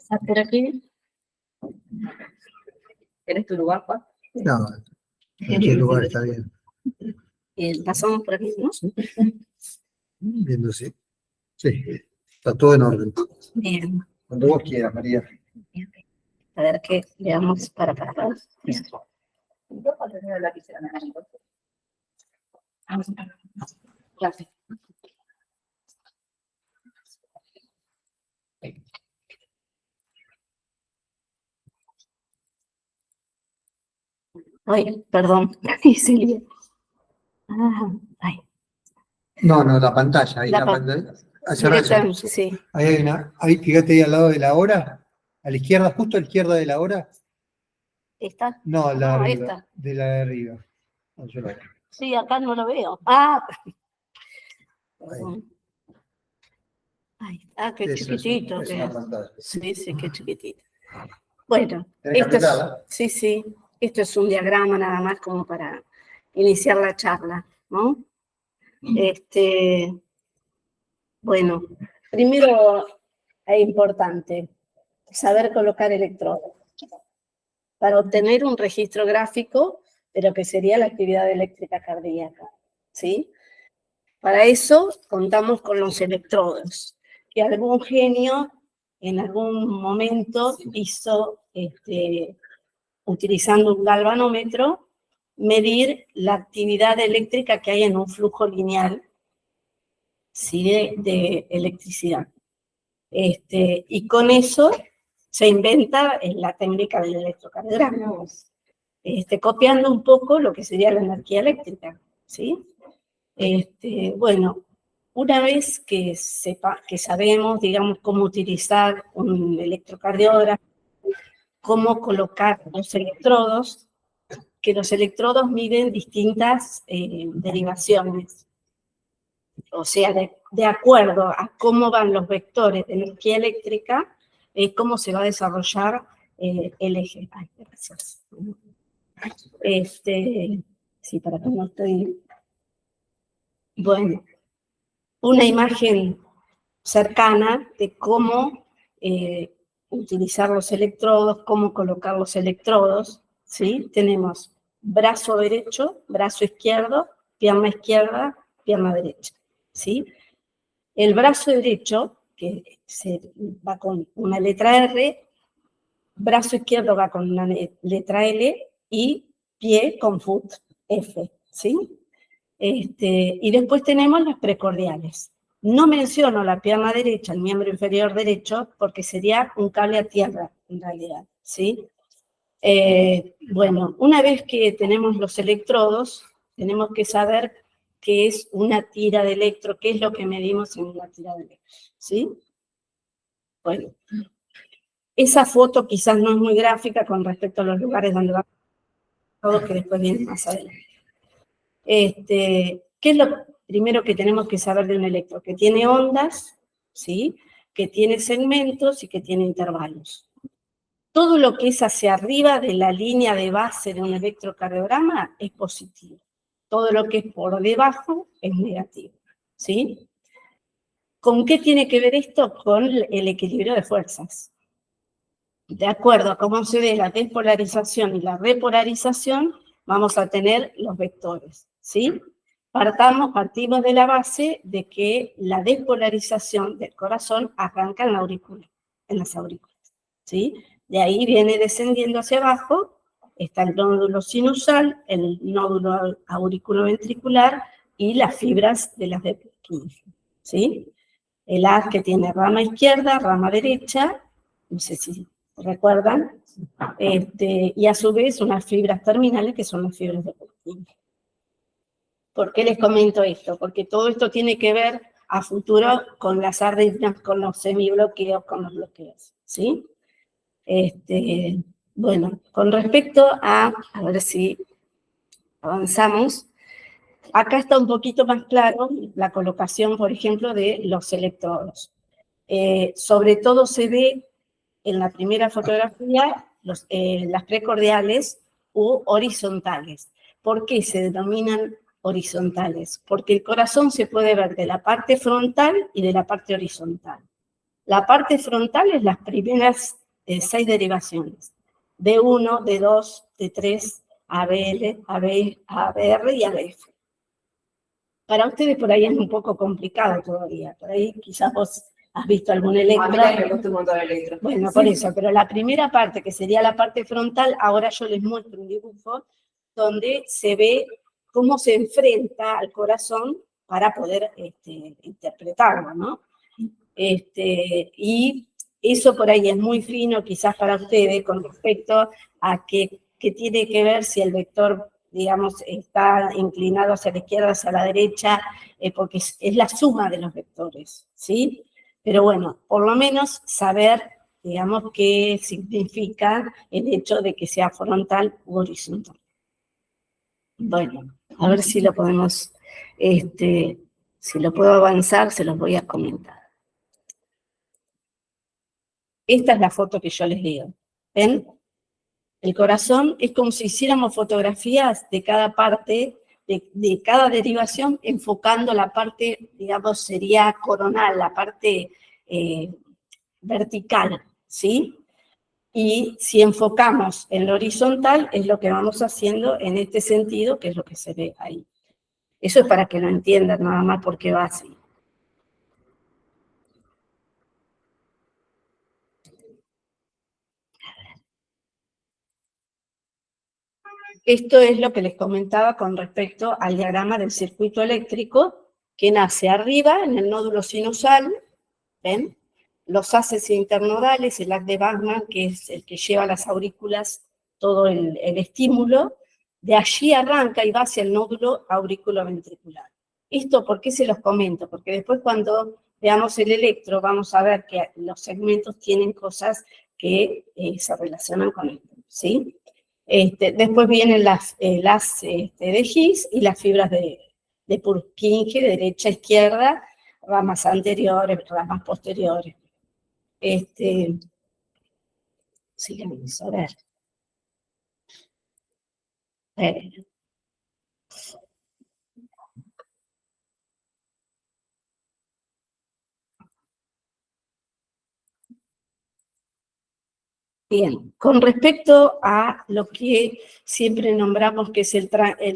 pasar por aquí. ¿Tienes tu lugar, Juan? No, en qué lugar está bien. Pasamos por aquí, ¿no? Viendo sí. Sí, está todo en orden. Bien. Cuando vos quieras, María. Bien. A ver qué veamos para pasar. Gracias. Ay, perdón. Ay. No, la pantalla. Ahí La pantalla. Sí. Ahí hay una. Ahí, fíjate ahí al lado de la hora. A la izquierda, justo a la izquierda de la hora. ¿Esta? No, la de arriba. Esta. De la de arriba. No, yo la veo. Sí, acá no lo veo. Ah. Ay, qué chiquitito. Es una pantalla. Sí, qué chiquitito. Bueno, sí. Esto es un diagrama nada más como para iniciar la charla, ¿no? Bueno, primero es importante saber colocar electrodos para obtener un registro gráfico de lo que sería la actividad eléctrica cardíaca, ¿sí? Para eso contamos con los electrodos, que algún genio en algún momento hizo, utilizando un galvanómetro, medir la actividad eléctrica que hay en un flujo lineal, ¿sí? de electricidad. Y con eso se inventa la técnica del electrocardiograma, copiando un poco lo que sería la energía eléctrica, ¿sí? Bueno, una vez que sabemos, digamos, cómo utilizar un electrocardiograma, cómo colocar los electrodos, que los electrodos miden distintas derivaciones. O sea, de acuerdo a cómo van los vectores de energía eléctrica, cómo se va a desarrollar el eje. Ay, gracias. Sí, para que no estoy... Bueno, una imagen cercana de cómo utilizar los electrodos, cómo colocar los electrodos, ¿sí? Tenemos brazo derecho, brazo izquierdo, pierna izquierda, pierna derecha, ¿sí? El brazo derecho, que va con una letra R, brazo izquierdo va con una letra L y pie con foot, F, ¿sí? Y después tenemos las precordiales. No menciono la pierna derecha, el miembro inferior derecho, porque sería un cable a tierra, en realidad, ¿sí? Bueno, una vez que tenemos los electrodos, tenemos que saber qué es una tira de electro, qué es lo que medimos en una tira de electro, ¿sí? Bueno, esa foto quizás no es muy gráfica con respecto a los lugares donde va todo, que después viene más adelante. ¿Qué es lo primero que tenemos que saber de un electro? Que tiene ondas, ¿sí? Que tiene segmentos y que tiene intervalos. Todo lo que es hacia arriba de la línea de base de un electrocardiograma es positivo. Todo lo que es por debajo es negativo, ¿sí? ¿Con qué tiene que ver esto? Con el equilibrio de fuerzas. De acuerdo a cómo se ve la despolarización y la repolarización, vamos a tener los vectores, ¿sí? Partimos de la base de que la despolarización del corazón arranca en la aurícula, en las aurículas, ¿sí? De ahí viene descendiendo hacia abajo, está el nódulo sinusal, el nódulo auriculoventricular y las fibras de las de Purkinje, ¿sí? El haz que tiene rama izquierda, rama derecha, no sé si recuerdan, y a su vez unas fibras terminales que son las fibras de Purkinje. ¿Por qué les comento esto? Porque todo esto tiene que ver a futuro con las arritmias, con los semibloqueos, con los bloqueos, ¿sí? Bueno, con respecto a ver si avanzamos, acá está un poquito más claro la colocación, por ejemplo, de los electrodos. Sobre todo se ve en la primera fotografía las precordiales u horizontales. ¿Por qué se denominan horizontales? Porque el corazón se puede ver de la parte frontal y de la parte horizontal, La parte frontal es las primeras 6 derivaciones. D1, D2, D3, ABL, ABR y ABF. Para ustedes por ahí es un poco complicado todavía. Por ahí quizás vos has visto algún electro. Me gusta un montón el electro. Bueno, por eso, pero la primera parte, que sería la parte frontal, ahora yo les muestro un dibujo donde se ve cómo se enfrenta al corazón para poder interpretarlo, ¿no? Y eso por ahí es muy fino, quizás para ustedes, con respecto a que tiene que ver si el vector, digamos, está inclinado hacia la izquierda, hacia la derecha, porque es la suma de los vectores, ¿sí? Pero bueno, por lo menos saber, digamos, qué significa el hecho de que sea frontal u horizontal. Bueno, a ver si lo podemos, si lo puedo avanzar, se los voy a comentar. Esta es la foto que yo les digo. ¿Ven? El corazón es como si hiciéramos fotografías de cada parte, de cada derivación, enfocando la parte, digamos, sería coronal, la parte vertical, ¿sí? Y si enfocamos en lo horizontal, es lo que vamos haciendo en este sentido, que es lo que se ve ahí. Eso es para que lo entiendan nada más porque va así. Esto es lo que les comentaba con respecto al diagrama del circuito eléctrico, que nace arriba en el nódulo sinusal, ¿ven? Los haces internodales, el haz de Bachmann, que es el que lleva a las aurículas todo el estímulo, de allí arranca y va hacia el nódulo auriculoventricular. ¿Esto por qué se los comento? Porque después cuando veamos el electro vamos a ver que los segmentos tienen cosas que se relacionan con esto, ¿sí? Después vienen las de His y las fibras de Purkinje, de derecha a izquierda, ramas anteriores, ramas posteriores. Sigamos, a ver. Bien, con respecto a lo que siempre nombramos que es el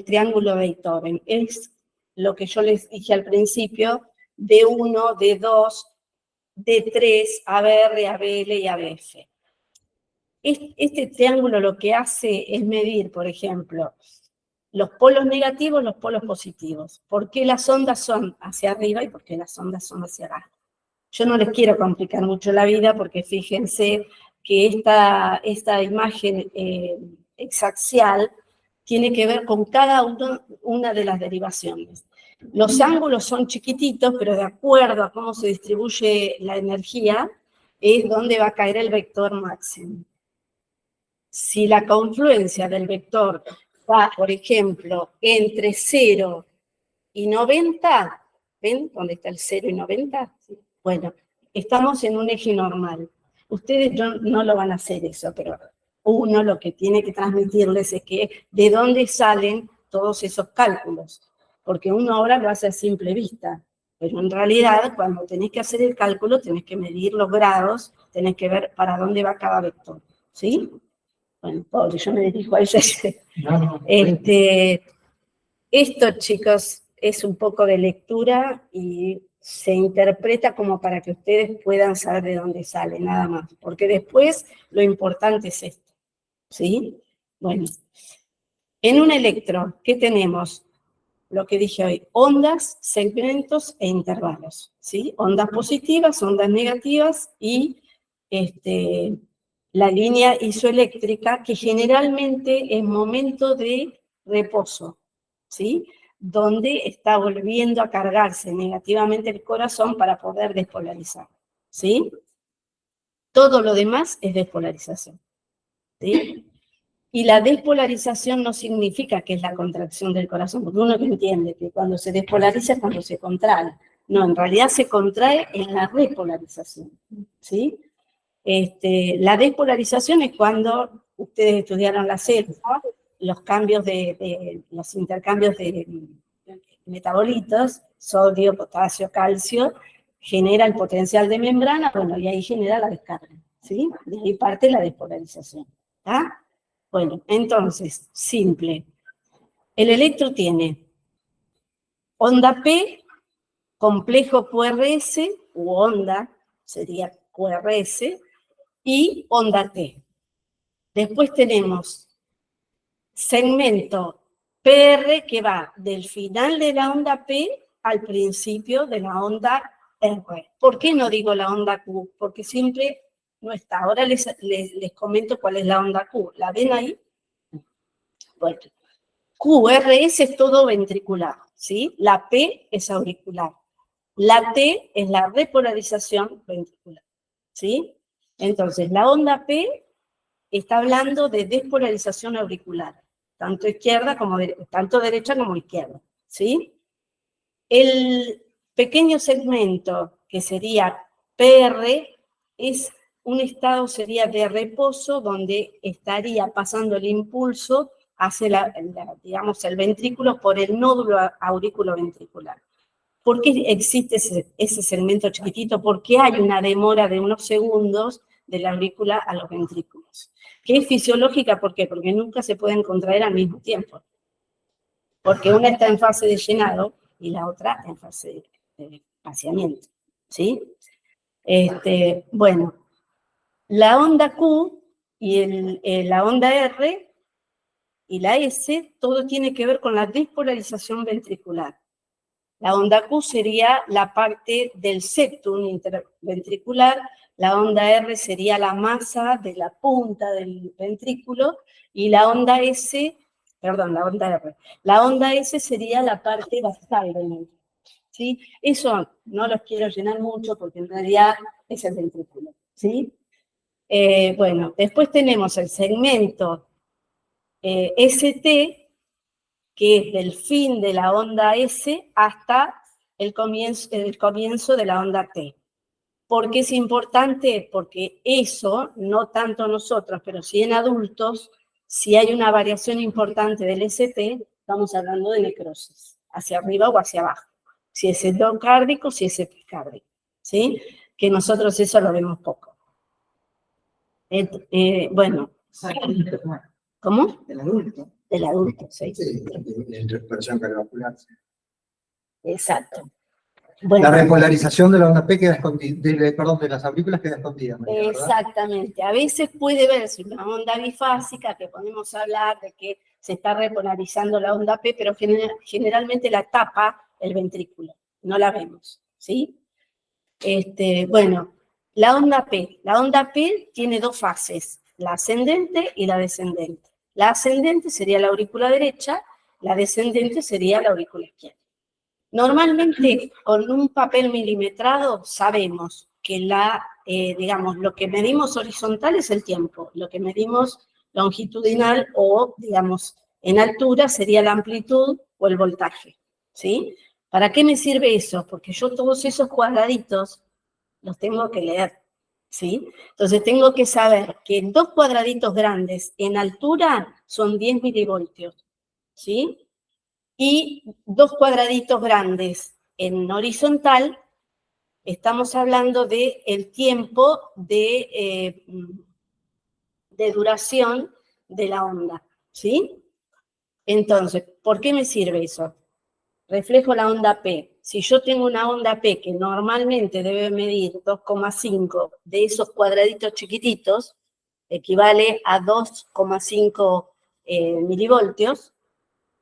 triángulo de Beethoven, es lo que yo les dije al principio, D1, D2, D3, ABR, ABL y ABF. Este triángulo lo que hace es medir, por ejemplo, los polos negativos, los polos positivos. ¿Por qué las ondas son hacia arriba y por qué las ondas son hacia abajo? Yo no les quiero complicar mucho la vida porque fíjense que esta imagen exaxial tiene que ver con cada una de las derivaciones. Los ángulos son chiquititos, pero de acuerdo a cómo se distribuye la energía, es donde va a caer el vector máximo. Si la confluencia del vector va, por ejemplo, entre 0 y 90, ¿ven dónde está el 0 y 90? Bueno, estamos en un eje normal. Ustedes no lo van a hacer eso, pero uno lo que tiene que transmitirles es que de dónde salen todos esos cálculos, porque uno ahora lo hace a simple vista, pero en realidad cuando tenés que hacer el cálculo tenés que medir los grados, tenés que ver para dónde va cada vector, ¿sí? Bueno, pobre, yo me dirijo a ella. Esto, chicos, es un poco de lectura y se interpreta como para que ustedes puedan saber de dónde sale, nada más. Porque después lo importante es esto, ¿sí? Bueno, en un electro, ¿qué tenemos? Lo que dije hoy, ondas, segmentos e intervalos, ¿sí? Ondas positivas, ondas negativas y la línea isoeléctrica, que generalmente es momento de reposo, ¿sí? Donde está volviendo a cargarse negativamente el corazón para poder despolarizar, ¿sí? Todo lo demás es despolarización, ¿sí? Y la despolarización no significa que es la contracción del corazón, porque uno entiende que cuando se despolariza es cuando se contrae. No, en realidad se contrae en la repolarización, ¿sí? La despolarización es cuando ustedes estudiaron la célula, los cambios los intercambios de metabolitos, sodio, potasio, calcio, genera el potencial de membrana, bueno, y ahí genera la descarga, ¿sí? De ahí parte la despolarización, ¿está? Bueno, entonces, simple. El electro tiene onda P, complejo QRS, u onda, sería QRS, y onda T. Después tenemos segmento PR que va del final de la onda P al principio de la onda R. ¿Por qué no digo la onda Q? Porque siempre no está. Ahora les comento cuál es la onda Q. ¿La ven ahí? Bueno, QRS es todo ventricular, ¿sí? La P es auricular. La T es la repolarización ventricular, ¿sí? Entonces, la onda P está hablando de despolarización auricular, tanto izquierda como tanto derecha como izquierda, ¿sí? El pequeño segmento que sería PR es un estado, sería de reposo, donde estaría pasando el impulso hacia digamos, el ventrículo por el nódulo auriculoventricular. ¿Por qué existe ese segmento chiquitito? Porque hay una demora de unos segundos de la aurícula a los ventrículos. Que es fisiológica, ¿por qué? Porque nunca se pueden contraer al mismo tiempo. Porque una está en fase de llenado y la otra en fase de vaciamiento, ¿sí? Bueno, la onda Q y la onda R y la S, todo tiene que ver con la despolarización ventricular. La onda Q sería la parte del septum interventricular, la onda R sería la masa de la punta del ventrículo, y la onda S, perdón, la onda R, la onda S sería la parte basal del ventrículo, ¿sí? Eso no los quiero llenar mucho porque en realidad es el ventrículo, ¿sí? Bueno, después tenemos el segmento ST, que es del fin de la onda S hasta el comienzo de la onda T. ¿Por qué es importante? Porque eso, no tanto nosotros, pero sí en adultos, si hay una variación importante del ST, estamos hablando de necrosis, hacia arriba o hacia abajo. Si es endocárdico, si es epicárdico, ¿sí? Que nosotros eso lo vemos poco. Bueno, ¿cómo? Del adulto. Del adulto, sí. Sí, en recuperación cardiovascular. Exacto. Bueno, La repolarización de la onda P queda escondida, perdón, de las aurículas queda escondida, María, ¿verdad? exactamente. A veces puede verse una onda bifásica, que podemos hablar de que se está repolarizando la onda P, pero generalmente la tapa el ventrículo, no la vemos, ¿sí? Bueno, la onda P tiene dos fases, la ascendente y la descendente. La ascendente sería la aurícula derecha, la descendente sería la aurícula izquierda. Normalmente, con un papel milimetrado, sabemos que digamos, lo que medimos horizontal es el tiempo, lo que medimos longitudinal o, digamos, en altura sería la amplitud o el voltaje, ¿sí? ¿Para qué me sirve eso? Porque yo todos esos cuadraditos los tengo que leer, ¿sí? Entonces tengo que saber que dos cuadraditos grandes en altura son 10 milivoltios, ¿sí? Y dos cuadraditos grandes en horizontal, estamos hablando de el tiempo de duración de la onda, ¿sí? Entonces, ¿por qué me sirve eso? Reflejo la onda P. Si yo tengo una onda P que normalmente debe medir 2,5 de esos cuadraditos chiquititos, equivale a 2,5 milivoltios,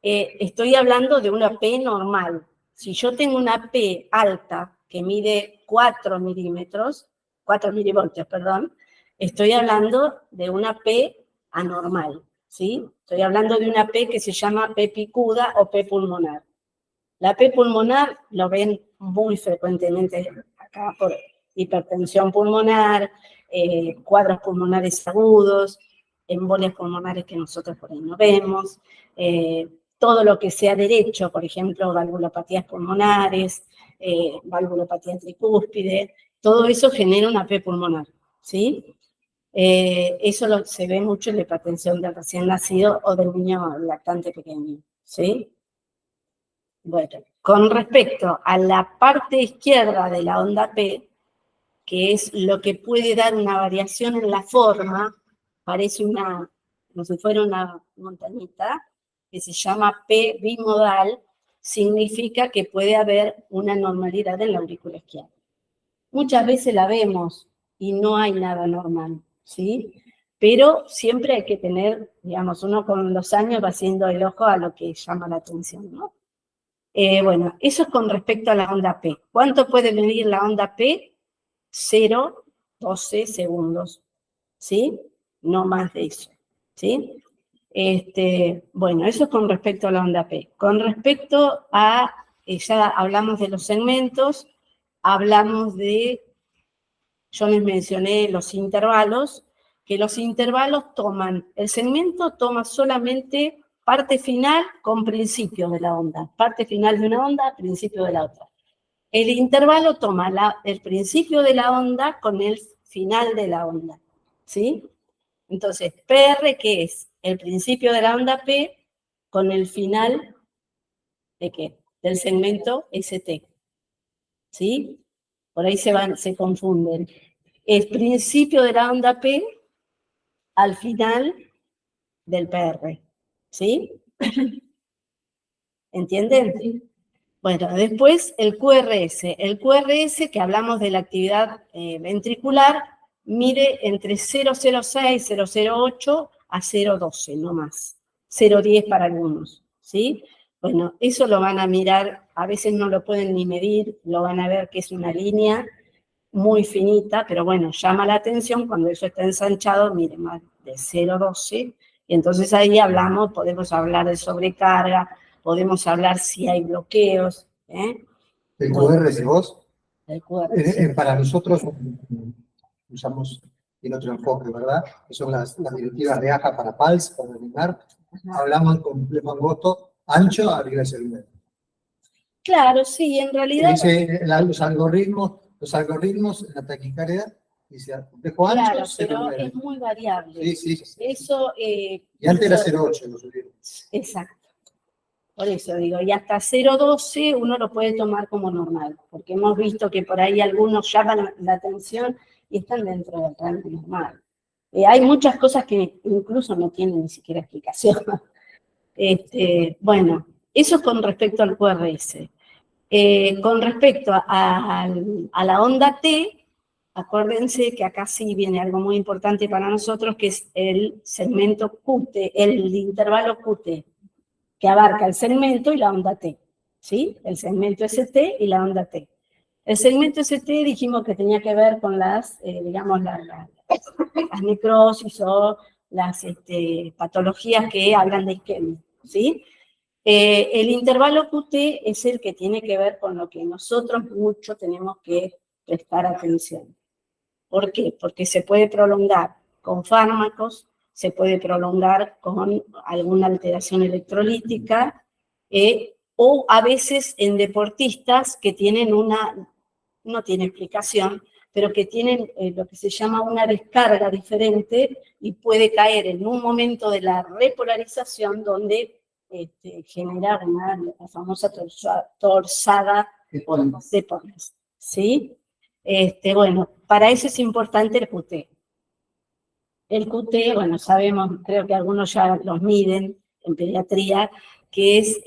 estoy hablando de una P normal. Si yo tengo una P alta que mide 4 milivoltios, perdón, estoy hablando de una P anormal, ¿sí? Estoy hablando de una P que se llama P picuda o P pulmonar. La P pulmonar lo ven muy frecuentemente acá por hipertensión pulmonar, cuadros pulmonares agudos, embolias pulmonares que nosotros por ahí no vemos, todo lo que sea derecho, por ejemplo, valvulopatías pulmonares, valvulopatía tricúspide, todo eso genera una P pulmonar, ¿sí? Eso se ve mucho en la hipertensión del recién nacido o del niño lactante pequeño, ¿sí? Bueno, Con respecto a la parte izquierda de la onda P, que es lo que puede dar una variación en la forma, parece como si fuera una montañita, que se llama P bimodal, significa que puede haber una normalidad en la aurícula izquierda. Muchas veces la vemos y no hay nada normal, ¿sí? Pero siempre hay que tener, digamos, uno con los años va haciendo el ojo a lo que llama la atención, ¿no? Bueno, eso es con respecto a la onda P. ¿Cuánto puede medir la onda P? 0,12 segundos, ¿sí? No más de eso, ¿sí? Bueno, eso es con respecto a la onda P. Con respecto a, ya hablamos de los segmentos, hablamos de, yo les mencioné los intervalos, que los intervalos toman, el segmento toma solamente parte final con principio de la onda, parte final de una onda, principio de la otra. El intervalo toma el principio de la onda con el final de la onda, ¿sí? Entonces, PR, ¿qué es? El principio de la onda P con el final ¿de qué? Del segmento ST, ¿sí? Por ahí se confunden. El principio de la onda P al final del PR, ¿sí? ¿Entienden? Bueno, después el QRS. El QRS, que hablamos de la actividad ventricular, mide entre 0,06, 0,08 a 0,12, no más. 0,10 para algunos, ¿sí? Bueno, eso lo van a mirar, a veces no lo pueden ni medir, lo van a ver que es una línea muy finita, pero bueno, llama la atención cuando eso está ensanchado, mire, más de 0,12, y entonces ahí hablamos, podemos hablar de sobrecarga, podemos hablar si hay bloqueos. El Bueno, QRS, vos, el QRS. para nosotros usamos el otro enfoque, ¿verdad? Que son las directivas de AJA para PALS, para eliminar. Hablamos con angosto ancho arriba del celular. Claro, sí, en realidad. Dice los algoritmos en la taquicardia, dice complejo ancho, Claro, pero es muy variable. Sí. Eso. Y antes era 0,8 lo subieron. Exacto. Por eso digo, y hasta 0,12 uno lo puede tomar como normal, porque hemos visto que por ahí algunos llaman la atención y están dentro del rango normal. Hay muchas cosas que incluso no tienen ni siquiera explicación. Bueno, eso es con respecto al QRS. Con respecto a la onda T, acuérdense que acá sí viene algo muy importante para nosotros, que es el segmento QT, el intervalo QT, que abarca el segmento y la onda T, ¿sí? El segmento ST y la onda T. El segmento ST dijimos que tenía que ver con las, digamos, las necrosis o las patologías que hablan de isquemia, ¿sí? El intervalo QT es el que tiene que ver con lo que nosotros mucho tenemos que prestar atención. ¿Por qué? Porque se puede prolongar con fármacos, se puede prolongar con alguna alteración electrolítica, o a veces en deportistas que tienen no tiene explicación, pero que tienen lo que se llama una descarga diferente y puede caer en un momento de la repolarización donde genera la famosa torsada de Pones, ¿sí? Bueno, para eso es importante el QT. El QT, bueno, sabemos, creo que algunos ya los miden en pediatría, que es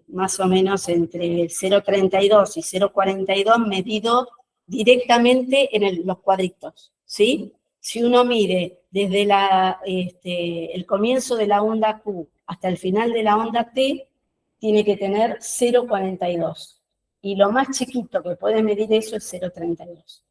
más o menos entre 0,32 y 0,42 medido directamente en los cuadritos, ¿sí? Si uno mide desde el comienzo de la onda Q hasta el final de la onda T, tiene que tener 0,42. Y lo más chiquito que puede medir eso es 0,32.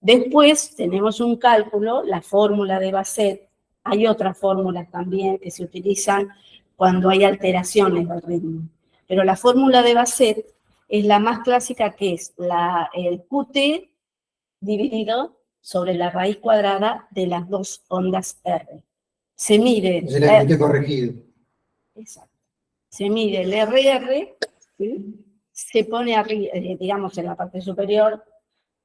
Después tenemos un cálculo, la fórmula de Bassett. Hay otras fórmulas también que se utilizan cuando hay alteraciones del ritmo. Pero la fórmula de Bassett es la más clásica, que es el QT dividido sobre la raíz cuadrada de las dos ondas R. Se mide... Es el QT corregido. Exacto. Se mide el RR, ¿sí? Se pone arriba, digamos en la parte superior,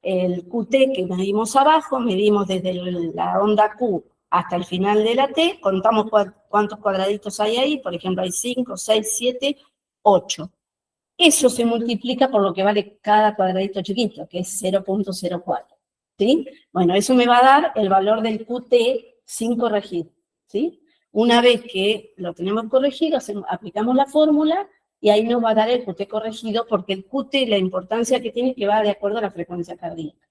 el QT que medimos abajo, medimos desde la onda Q hasta el final de la T, contamos cuántos cuadraditos hay ahí, por ejemplo hay 5, 6, 7, 8. Eso se multiplica por lo que vale cada cuadradito chiquito, que es 0.04. ¿Sí? Bueno, eso me va a dar el valor del QT sin corregir. ¿Sí? Una vez que lo tenemos corregido, aplicamos la fórmula y ahí nos va a dar el QT corregido, porque el QT, la importancia que tiene es que va de acuerdo a la frecuencia cardíaca.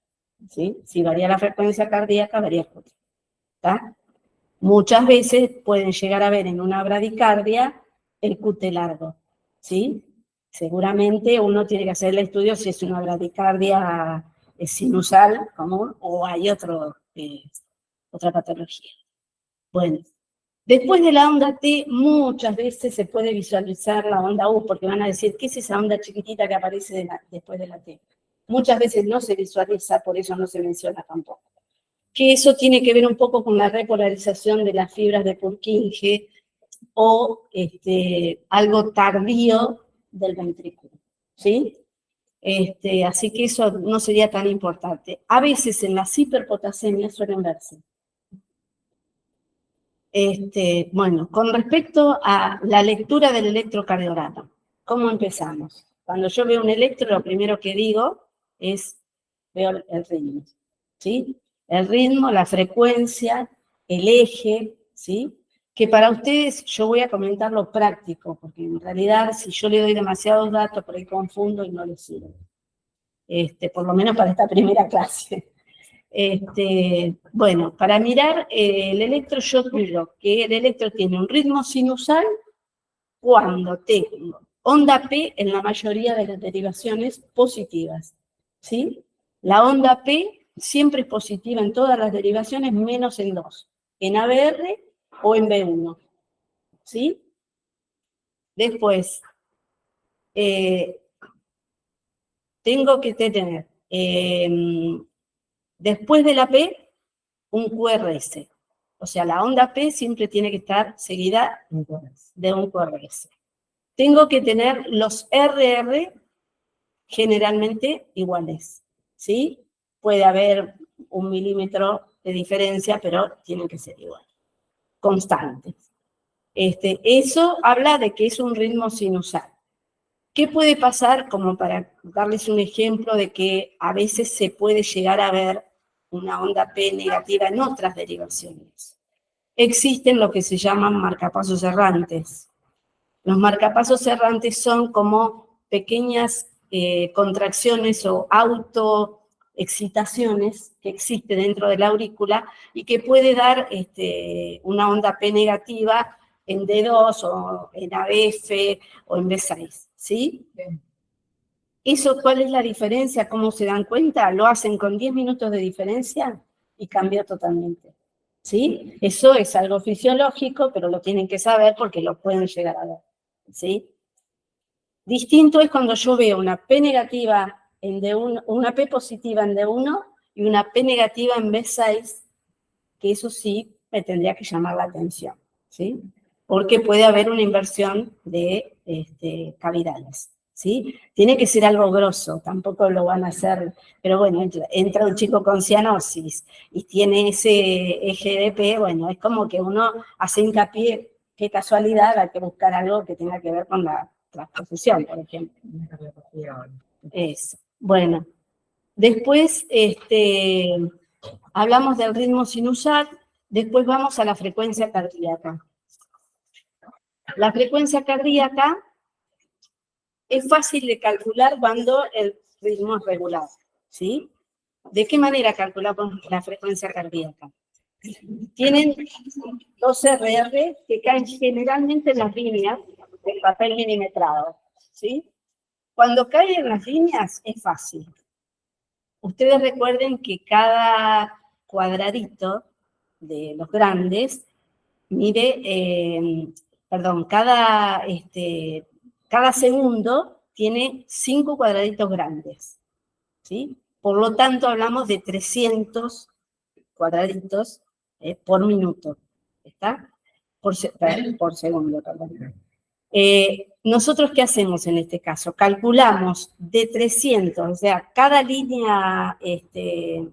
¿Sí? Si varía la frecuencia cardíaca, varía el QT. ¿Está? Muchas veces pueden llegar a ver en una bradicardia el QT largo. ¿Sí? Seguramente uno tiene que hacer el estudio si es una bradicardia sinusal común o hay otra patología. Bueno, después de la onda T, muchas veces se puede visualizar la onda U, porque van a decir, ¿qué es esa onda chiquitita que aparece después de la T? Muchas veces no se visualiza, por eso no se menciona tampoco. Que eso tiene que ver un poco con la repolarización de las fibras de Purkinje o algo tardío del ventrículo, ¿sí? Así que eso no sería tan importante. A veces en las hiperpotasemias suelen verse. Bueno, con respecto a la lectura del electrocardiograma, ¿cómo empezamos? Cuando yo veo un electro, lo primero que digo es, veo el ritmo, ¿sí? El ritmo, la frecuencia, el eje, ¿sí? Que para ustedes yo voy a comentar lo práctico, porque en realidad si yo le doy demasiados datos, por ahí confundo y no les sirve. Por lo menos para esta primera clase. Bueno, para mirar el electro, yo digo que el electro tiene un ritmo sinusal cuando tengo onda P en la mayoría de las derivaciones positivas, ¿sí? La onda P siempre es positiva en todas las derivaciones, menos en dos, en ABR o en B1, ¿sí? Después, tengo que tener, después de la P, un QRS. O sea, la onda P siempre tiene que estar seguida de un QRS. Tengo que tener los RR generalmente iguales, ¿sí? Puede haber 1 milímetro de diferencia, pero tienen que ser iguales, constantes. Eso habla de que es un ritmo sinusal. ¿Qué puede pasar? Como para darles un ejemplo de que a veces se puede llegar a ver una onda P negativa en otras derivaciones. Existen lo que se llaman marcapasos errantes. Los marcapasos errantes son como pequeñas contracciones o autoexcitaciones que existen dentro de la aurícula y que puede dar una onda P negativa en D2 o en ABF o en B6, ¿sí? Bien. ¿Eso cuál es la diferencia? ¿Cómo se dan cuenta? Lo hacen con 10 minutos de diferencia y cambia totalmente, ¿sí? Eso es algo fisiológico, pero lo tienen que saber porque lo pueden llegar a ver, ¿sí? Distinto es cuando yo veo una P negativa en D1, una P positiva en D1 y una P negativa en B6, que eso sí me tendría que llamar la atención, ¿sí? Porque puede haber una inversión de cavidades, ¿sí? Tiene que ser algo grosso, tampoco lo van a hacer, pero bueno, entra un chico con cianosis y tiene ese eje de P, bueno, es como que uno hace hincapié, qué casualidad, hay que buscar algo que tenga que ver con la transposición, por ejemplo. Eso. Bueno, después hablamos del ritmo sinusal, después vamos a la frecuencia cardíaca. La frecuencia cardíaca es fácil de calcular cuando el ritmo es regular, ¿sí? ¿De qué manera calculamos la frecuencia cardíaca? Tienen 2 RR que caen generalmente en las líneas del papel milimetrado, ¿sí? Cuando caen en las líneas es fácil. Ustedes recuerden que cada cuadradito de los grandes mide, cada segundo tiene 5 cuadraditos grandes, ¿sí? Por lo tanto, hablamos de 300 cuadraditos por minuto, ¿está? Por segundo, perdón. ¿Nosotros qué hacemos en este caso? Calculamos de 300, o sea, cada línea,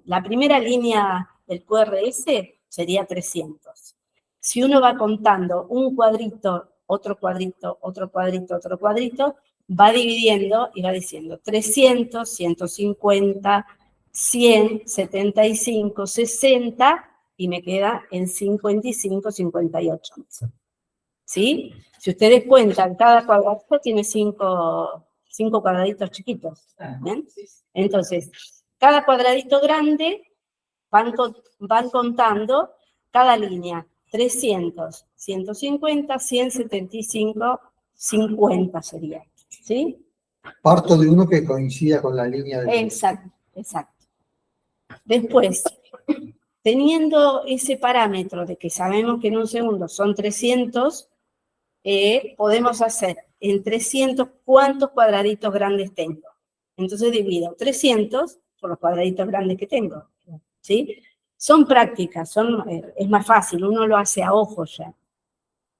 la primera línea del QRS sería 300. Si uno va contando un cuadrito, otro cuadrito, otro cuadrito, otro cuadrito, va dividiendo y va diciendo 300, 150, 100, 75, 60 y me queda en 55, 58. ¿Sí? Si ustedes cuentan, cada cuadradito tiene 5 cuadraditos chiquitos. ¿Bien? Entonces, cada cuadradito grande van contando cada línea. 300, 150, 175, 50 sería. ¿Sí? Parto de uno que coincida con la línea del... Exacto, exacto. Después, teniendo ese parámetro de que sabemos que en un segundo son 300, podemos hacer en 300 cuántos cuadraditos grandes tengo. Entonces divido 300 por los cuadraditos grandes que tengo. ¿Sí? Son prácticas, es más fácil, uno lo hace a ojo ya.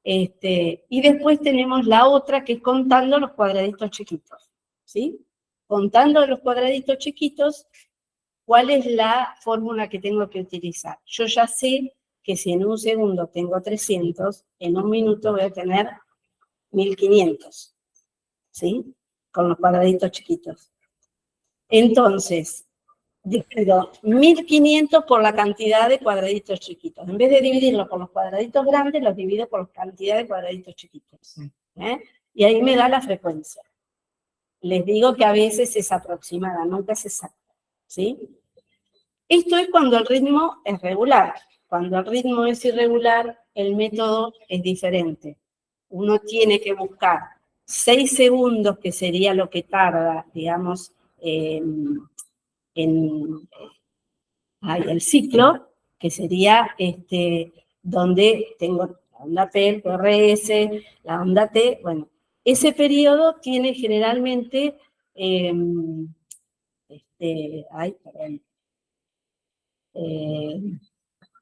Y después tenemos la otra que es contando los cuadraditos chiquitos. ¿Sí? Contando los cuadraditos chiquitos, ¿cuál es la fórmula que tengo que utilizar? Yo ya sé que si en un segundo tengo 300, en un minuto voy a tener 1500, ¿sí? Con los cuadraditos chiquitos. Entonces, divido 1500 por la cantidad de cuadraditos chiquitos. En vez de dividirlo por los cuadraditos grandes, los divido por la cantidad de cuadraditos chiquitos. Y ahí me da la frecuencia. Les digo que a veces es aproximada, nunca es exacta, ¿sí? Esto es cuando el ritmo es regular. Cuando el ritmo es irregular, el método es diferente. Uno tiene que buscar 6 segundos, que sería lo que tarda, digamos, el ciclo, que sería donde tengo la onda P, el PRS, la onda T. Bueno, ese periodo tiene generalmente,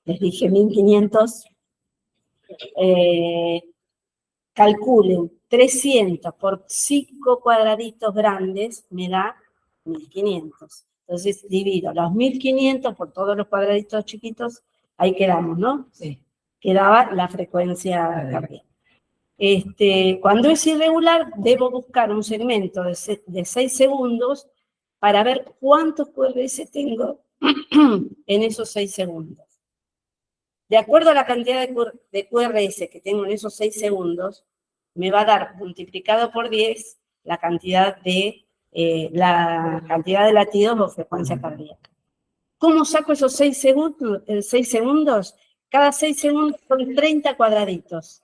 les dije 1500, calculen 300 por 5 cuadraditos grandes, me da 1500. Entonces divido los 1500 por todos los cuadraditos chiquitos, ahí quedamos, ¿no? Sí. Quedaba la frecuencia cardíaca. Cuando es irregular, debo buscar un segmento de 6 segundos para ver cuántos QRS tengo en esos 6 segundos. De acuerdo a la cantidad de QRS que tengo en esos 6 segundos, me va a dar multiplicado por 10 la cantidad de latidos o frecuencia cardíaca. ¿Cómo saco esos 6 segundos? Cada 6 segundos son 30 cuadraditos.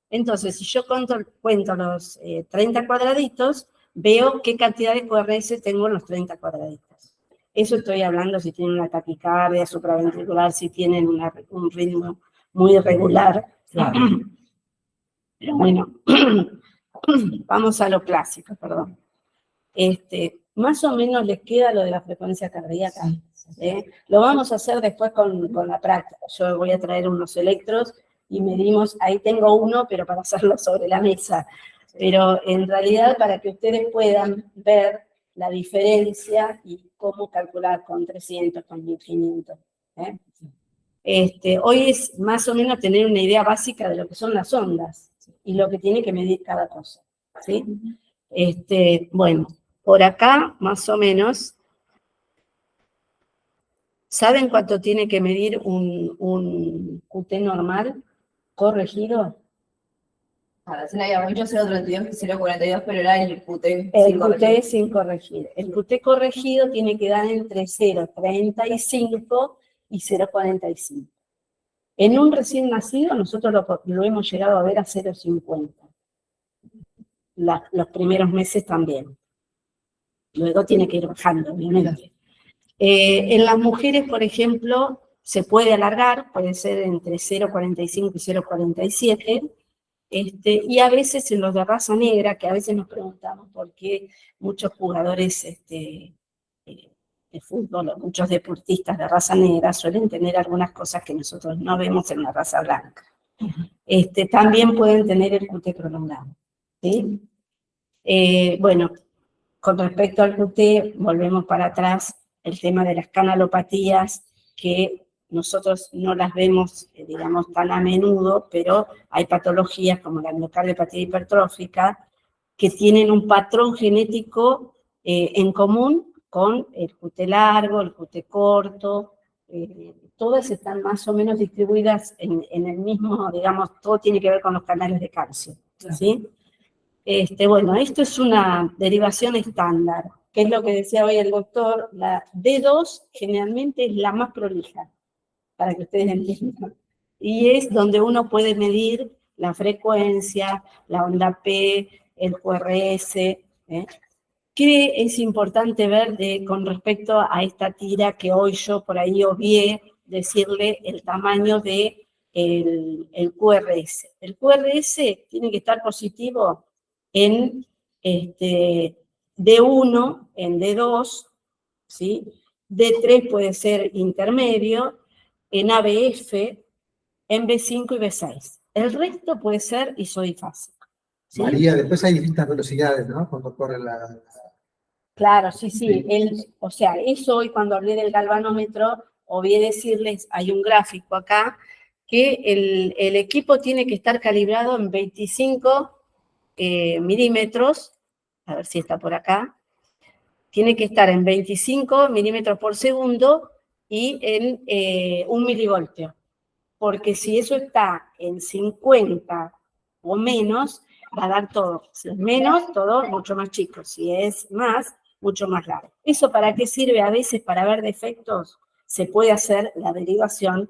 Entonces, si yo cuento los 30 cuadraditos, veo qué cantidad de QRS tengo en los 30 cuadraditos. Eso estoy hablando si tienen una taquicardia supraventricular, si tienen un ritmo muy irregular. Claro. Pero bueno, vamos a lo clásico, perdón. Más o menos les queda lo de la frecuencia cardíaca. Lo vamos a hacer después con la práctica. Yo voy a traer unos electros y medimos, ahí tengo uno, pero para hacerlo sobre la mesa. Pero en realidad, para que ustedes puedan ver la diferencia y cómo calcular con 300, con 1500. Hoy es más o menos tener una idea básica de lo que son las ondas y lo que tiene que medir cada cosa. ¿Sí? Bueno, por acá, más o menos, ¿saben cuánto tiene que medir un QT normal corregido? Recién habíamos dicho 0.32 y 0.42, pero era el QT sin corregir. El QT sin corregir. El QT corregido tiene que dar entre 0.35 y 0.45. En un recién nacido nosotros lo hemos llegado a ver a 0.50. Los primeros meses también. Luego tiene que ir bajando, obviamente. En las mujeres, por ejemplo, se puede alargar, puede ser entre 0.45 y 0.47, y a veces en los de raza negra, que a veces nos preguntamos por qué muchos jugadores de fútbol o muchos deportistas de raza negra suelen tener algunas cosas que nosotros no vemos en la raza blanca. También pueden tener el QT prolongado. ¿Sí? Bueno, con respecto al QT, volvemos para atrás, el tema de las canalopatías, que nosotros no las vemos, digamos, tan a menudo, pero hay patologías como la miocardiopatía hipertrófica, que tienen un patrón genético en común con el QT largo, el QT corto, todas están más o menos distribuidas en el mismo, digamos, todo tiene que ver con los canales de calcio, ¿sí? Bueno, esto es una derivación estándar, que es lo que decía hoy el doctor, la D2 generalmente es la más prolija, para que ustedes entiendan, y es donde uno puede medir la frecuencia, la onda P, el QRS, ¿Qué es importante ver con respecto a esta tira que hoy yo por ahí obvié decirle el tamaño de el QRS? El QRS tiene que estar positivo en D1, en D2, ¿sí? D3 puede ser intermedio, en ABF, en B5 y B6. El resto puede ser isodifásico. ¿Sí? María, después hay distintas velocidades, ¿no? Cuando corre la... Claro, sí. O sea, eso hoy cuando hablé del galvanómetro, obvié decirles, hay un gráfico acá, que el equipo tiene que estar calibrado en 25 milímetros, a ver si está por acá, tiene que estar en 25 milímetros por segundo y en 1 milivoltio, porque si eso está en 50 o menos, va a dar todo. Si es menos, todo mucho más chico. Si es más, mucho más largo. ¿Eso para qué sirve? A veces para ver defectos se puede hacer la derivación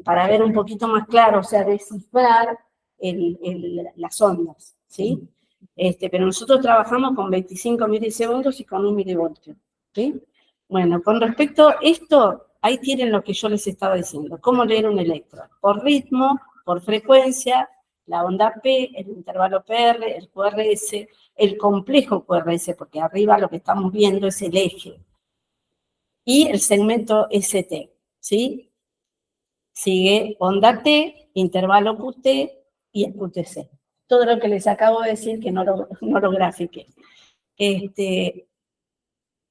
para ver un poquito más claro, o sea, descifrar las ondas, ¿sí? Pero nosotros trabajamos con 25 milisegundos y con 1 milivoltio, ¿sí? Bueno, con respecto a esto, ahí tienen lo que yo les estaba diciendo, cómo leer un electro, por ritmo, por frecuencia, la onda P, el intervalo PR, el QRS, el complejo QRS, porque arriba lo que estamos viendo es el eje, y el segmento ST, ¿sí? Sigue onda T, intervalo QT y el QTC. Todo lo que les acabo de decir que no lo grafique. El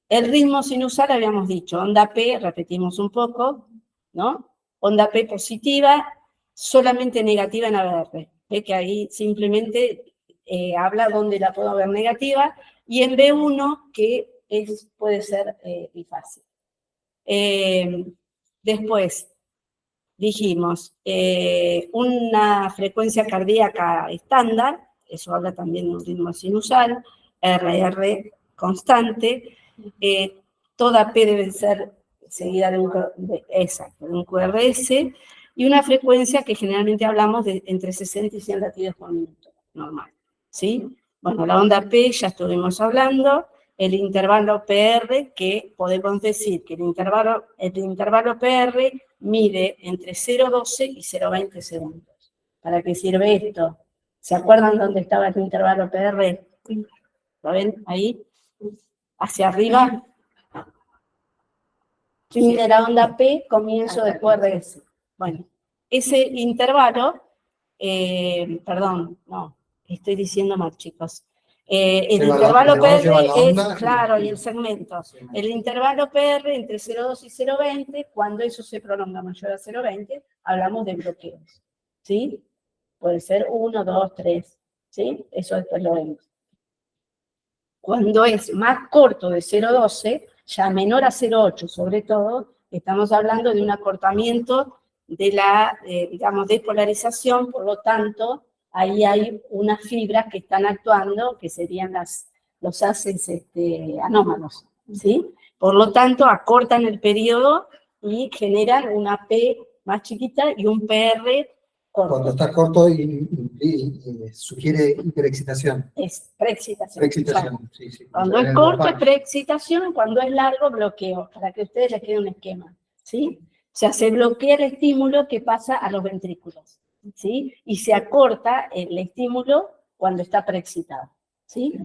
ritmo sinusal habíamos dicho, onda P, repetimos un poco, ¿no? Onda P positiva, solamente negativa en ABR. Ve que ahí simplemente habla donde la puedo ver negativa, y en B1 que puede ser bifásico. Después, dijimos, una frecuencia cardíaca estándar, eso habla también de un ritmo sinusal, RR constante, toda P debe ser seguida de un QRS, y una frecuencia que generalmente hablamos de entre 60 y 100 latidos por minuto, normal, ¿sí? Bueno, la onda P ya estuvimos hablando, el intervalo PR, que podemos decir que el intervalo PR mide entre 0,12 y 0,20 segundos. ¿Para qué sirve esto? ¿Se acuerdan dónde estaba el intervalo PR? ¿Lo ven ahí? Hacia arriba. Fin de la onda P, comienzo de QRS. Bueno, ese intervalo, perdón, no, estoy diciendo mal, chicos. El intervalo PR es, claro, y el segmento. El intervalo PR entre 0,2 y 0,20, cuando eso se prolonga mayor a 0,20, hablamos de bloqueos, ¿sí? Puede ser 1, 2, 3, ¿sí? Eso después lo vemos. Cuando es más corto de 0,12, ya menor a 0,8 sobre todo, estamos hablando de un acortamiento de la, digamos, despolarización, por lo tanto, ahí hay unas fibras que están actuando, que serían los haces anómalos, ¿sí? Por lo tanto, acortan el periodo y generan una P más chiquita y un PR corto. Cuando está corto y sugiere hiperexcitación. Es preexcitación. Preexcitación, sí. Cuando es corto es preexcitación, cuando es largo bloqueo, para que a ustedes les quede un esquema, ¿sí? O sea, se bloquea el estímulo que pasa a los ventrículos, ¿sí? Y se acorta el estímulo cuando está preexcitado, ¿sí?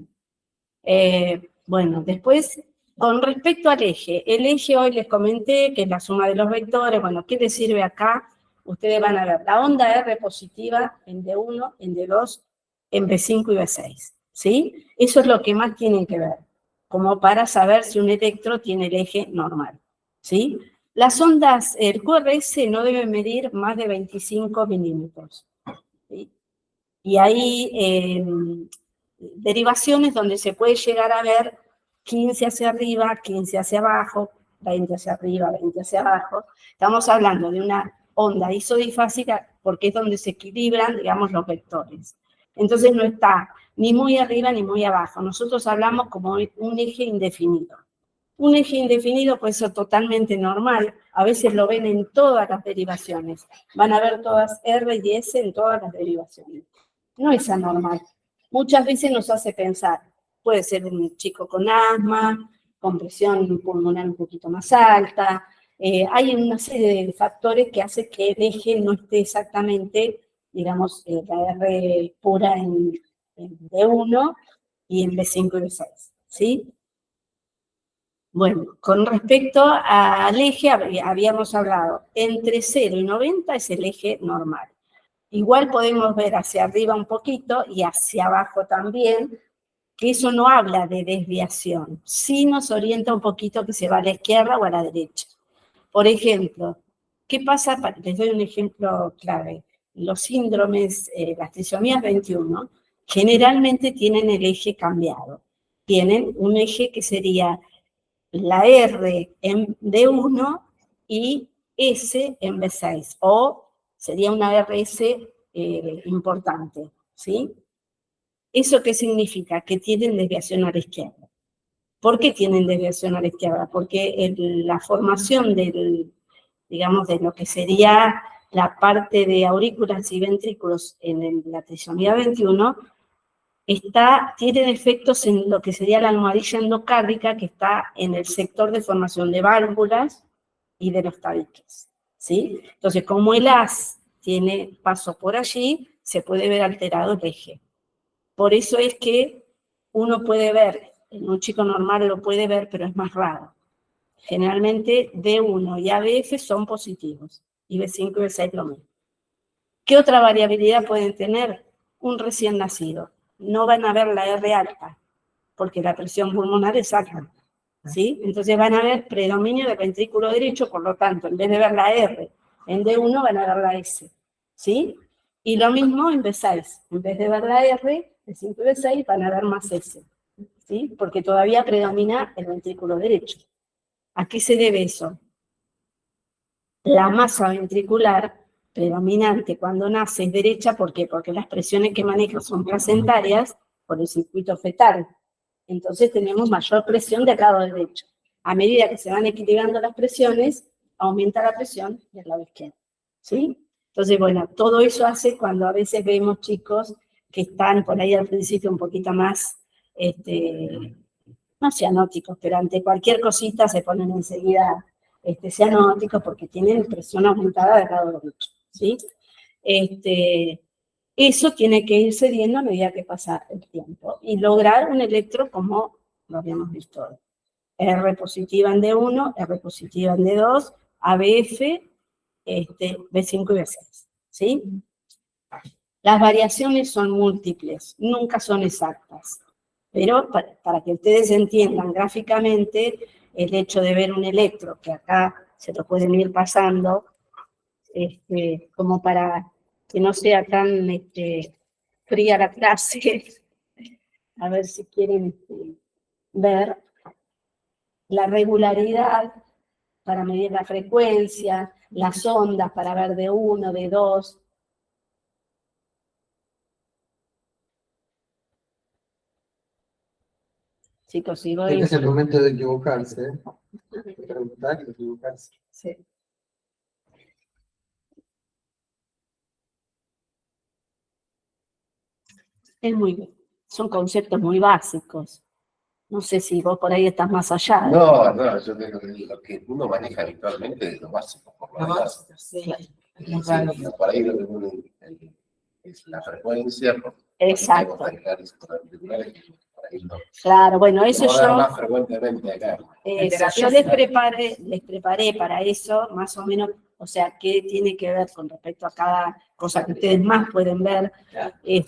Bueno, después, con respecto al eje, el eje hoy les comenté que es la suma de los vectores. Bueno, ¿qué les sirve acá? Ustedes van a ver la onda R positiva en D1, en D2, en B5 y B6, ¿sí? Eso es lo que más tienen que ver, como para saber si un electro tiene el eje normal, ¿sí? Las ondas, el QRS no debe medir más de 25 milímetros, ¿sí? Y ahí derivaciones donde se puede llegar a ver 15 hacia arriba, 15 hacia abajo, 20 hacia arriba, 20 hacia abajo. Estamos hablando de una onda isodifásica porque es donde se equilibran, digamos, los vectores. Entonces no está ni muy arriba ni muy abajo. Nosotros hablamos como un eje indefinido. Un eje indefinido puede ser totalmente normal. A veces lo ven en todas las derivaciones. Van a ver todas R y S en todas las derivaciones. No es anormal. Muchas veces nos hace pensar, puede ser un chico con asma, con presión pulmonar un poquito más alta. Hay una serie de factores que hacen que el eje no esté exactamente, digamos, la R pura en D1 y en B5 y B6, ¿sí? Bueno, con respecto al eje, habíamos hablado, entre 0 y 90 es el eje normal. Igual podemos ver hacia arriba un poquito y hacia abajo también, que eso no habla de desviación, sí nos orienta un poquito que se va a la izquierda o a la derecha. Por ejemplo, ¿qué pasa? Les doy un ejemplo clave. Los síndromes, las trisomías 21, generalmente tienen el eje cambiado. Tienen un eje que sería la R en D1 y S en B6, o sería una RS importante, ¿sí? ¿Eso qué significa? Que tienen desviación a la izquierda. ¿Por qué tienen desviación a la izquierda? Porque la formación digamos, de lo que sería la parte de aurículas y ventrículos en la trisomía 21 tiene efectos en lo que sería la almohadilla endocárdica, que está en el sector de formación de válvulas y de los tabiques, ¿sí? Entonces, como el haz tiene paso por allí, se puede ver alterado el eje. Por eso es que uno puede ver, en un chico normal lo puede ver, pero es más raro. Generalmente D1 y ABF son positivos, y B5 y B6 lo mismo. ¿Qué otra variabilidad pueden tener? Un recién nacido. No van a ver la R alta, porque la presión pulmonar es alta, ¿sí? Entonces van a ver predominio del ventrículo derecho, por lo tanto, en vez de ver la R en D1, van a ver la S, ¿sí? Y lo mismo en B6. En vez de ver la R, B5 y B6, van a ver más S, ¿sí? Porque todavía predomina el ventrículo derecho. ¿A qué se debe eso? La masa ventricular predominante cuando nace es derecha, ¿por qué? Porque las presiones que maneja son placentarias por el circuito fetal. Entonces tenemos mayor presión del lado derecho. A medida que se van equilibrando las presiones, aumenta la presión del lado izquierdo, ¿sí? Entonces, bueno, todo eso hace cuando a veces vemos chicos que están por ahí al principio un poquito más, no cianóticos, pero ante cualquier cosita se ponen enseguida cianóticos porque tienen presión aumentada del lado derecho, ¿sí? Eso tiene que ir cediendo a medida que pasa el tiempo y lograr un electro como lo habíamos visto hoy. R positiva en D1, R positiva en D2, ABF, B5 y B6, ¿sí? Las variaciones son múltiples, nunca son exactas, pero para que ustedes entiendan gráficamente el hecho de ver un electro, que acá se lo pueden ir pasando, como para que no sea tan fría la clase, a ver si quieren ver la regularidad para medir la frecuencia, las ondas para ver D1, D2. Chicos, si voy... Este es el momento de equivocarse, ¿eh? De preguntar y equivocarse. Sí. Son conceptos muy básicos. No sé si vos por ahí estás más allá. No, no, yo tengo lo que uno maneja habitualmente es lo básico, por lo demás. Sí. Por ahí lo que uno es la frecuencia. Exacto. Por ahí no. Claro, bueno, eso Vamos a ver yo... más frecuentemente acá. Yo les preparé para eso, más o menos, o sea, qué tiene que ver con respecto a cada cosa que ustedes más pueden ver, y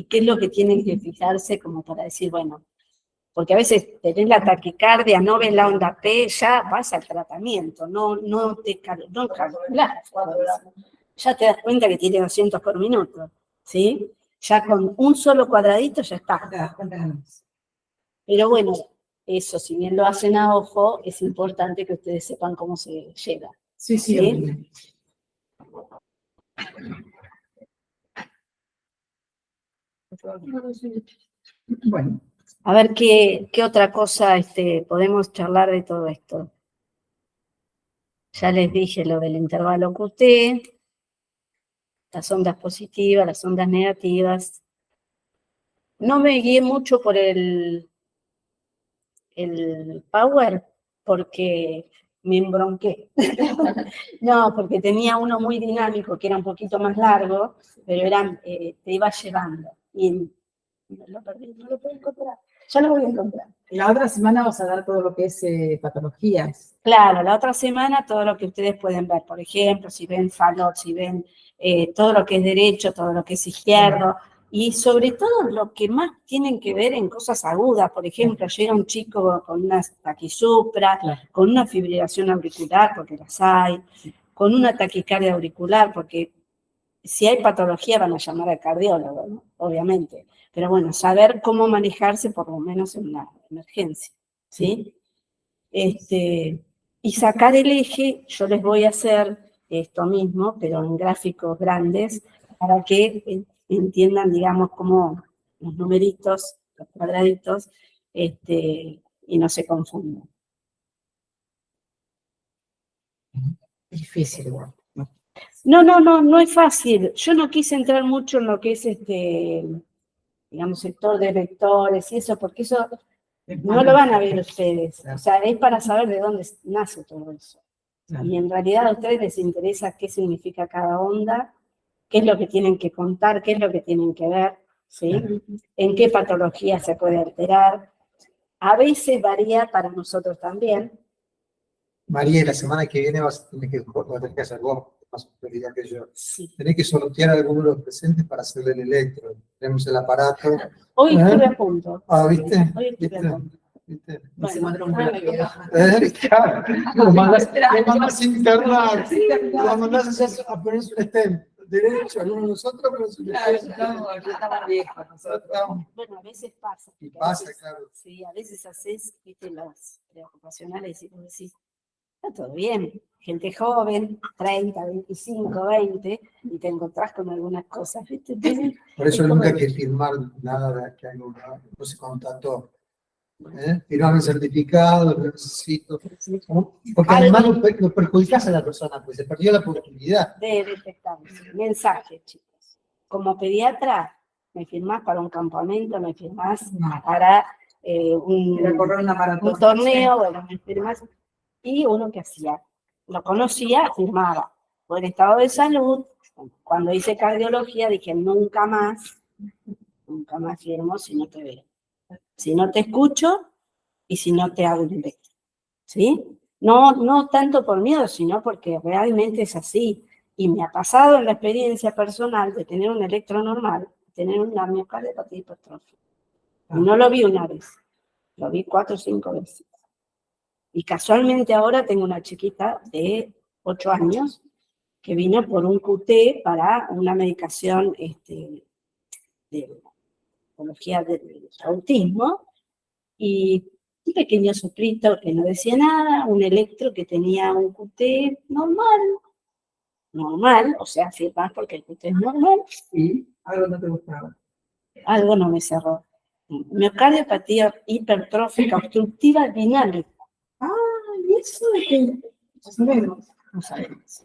qué es lo que tienen que fijarse como para decir, bueno, porque a veces tenés la taquicardia, no ves la onda P, ya vas al tratamiento, no calculás, ya te das cuenta que tiene 200 por minuto, ¿sí? Ya con un solo cuadradito ya está. Pero bueno, eso, si bien lo hacen a ojo, es importante que ustedes sepan cómo se llega. Sí, sí. ¿Sí? Bueno, A ver qué otra cosa podemos charlar de todo esto. Ya les dije lo del intervalo QT, las ondas positivas, las ondas negativas. No me guié mucho por el power porque me embronqué. No, porque tenía uno muy dinámico que era un poquito más largo, pero te iba llevando. Y lo perdí, no lo puedo encontrar. Ya lo voy a encontrar. la otra semana vamos a dar todo lo que es patologías. Claro, la otra semana todo lo que ustedes pueden ver, por ejemplo, si ven Fallot, si ven todo lo que es derecho, todo lo que es izquierdo, y sobre todo lo que más tienen que ver en cosas agudas. Por ejemplo, llega un chico con una taquisupra, Claro. con una fibrilación auricular, porque las hay, con una taquicardia auricular, porque si hay patología van a llamar al cardiólogo, ¿no? Obviamente. Pero bueno, saber cómo manejarse por lo menos en una emergencia, ¿sí? Y sacar el eje, yo les voy a hacer esto mismo, pero en gráficos grandes, para que entiendan, digamos, cómo los numeritos, los cuadraditos, y no se confundan. Es difícil igual. No es fácil. Yo no quise entrar mucho en lo que es digamos, sector de vectores y eso, porque eso no lo van a ver ustedes. O sea, es para saber de dónde nace todo eso. Y en realidad a ustedes les interesa qué significa cada onda, qué es lo que tienen que contar, qué es lo que tienen que ver, ¿sí? En qué patología se puede alterar. A veces varía para nosotros también. María, y la semana que viene vas a tener que hacer vos, más autoridad que yo. Sí. Tenés que sortear a alguno de los presentes para hacerle el electro. Tenemos el aparato. Hoy estuve a punto. ¿Viste? Hoy estuve ¿Viste? a punto. ¿Viste? Bueno, Claro, lo mandás a internar, lo mandás a poner su stem derecho, alguno de nosotros, pero su bueno, a veces pasa. Y porque pasa, a veces, claro. Sí, a veces haces, viste, las preocupacionales y vos decís, está todo bien, gente joven, 30, 25, 20, y te encontrás con algunas cosas, viste. Entonces, Por eso es nunca hay como- que firmar nada de que hay no se contactó. Firmar el certificado, lo necesito. Porque además lo perjudicás a la persona, pues se perdió la oportunidad. de detectar mensajes, chicos. Como pediatra, me firmás para un campamento, me firmás para Era correr una maratón. un torneo, bueno, me firmás. Y uno que hacía, lo conocía, firmaba. Por el estado de salud, cuando hice cardiología, dije nunca más firmo si no te veo. Si no te escucho y si no te hago un electro. ¿Sí? No tanto por miedo, sino porque realmente es así. Y me ha pasado en la experiencia personal de tener un electro normal, tener una miocardiopatía hipertrófica. Y no lo vi una vez, lo vi 4 o 5 veces. Y casualmente ahora tengo una chiquita de 8 años que vino por un QT para una medicación de patología del autismo, y un pequeño soplito que no decía nada, un electro que tenía un QT normal, o sea, firmás porque el QT es normal, Y algo no te gustaba. algo no me cerró. Miocardiopatía hipertrófica obstructiva dinámica. Ah, y eso de que no sabemos. No sabemos.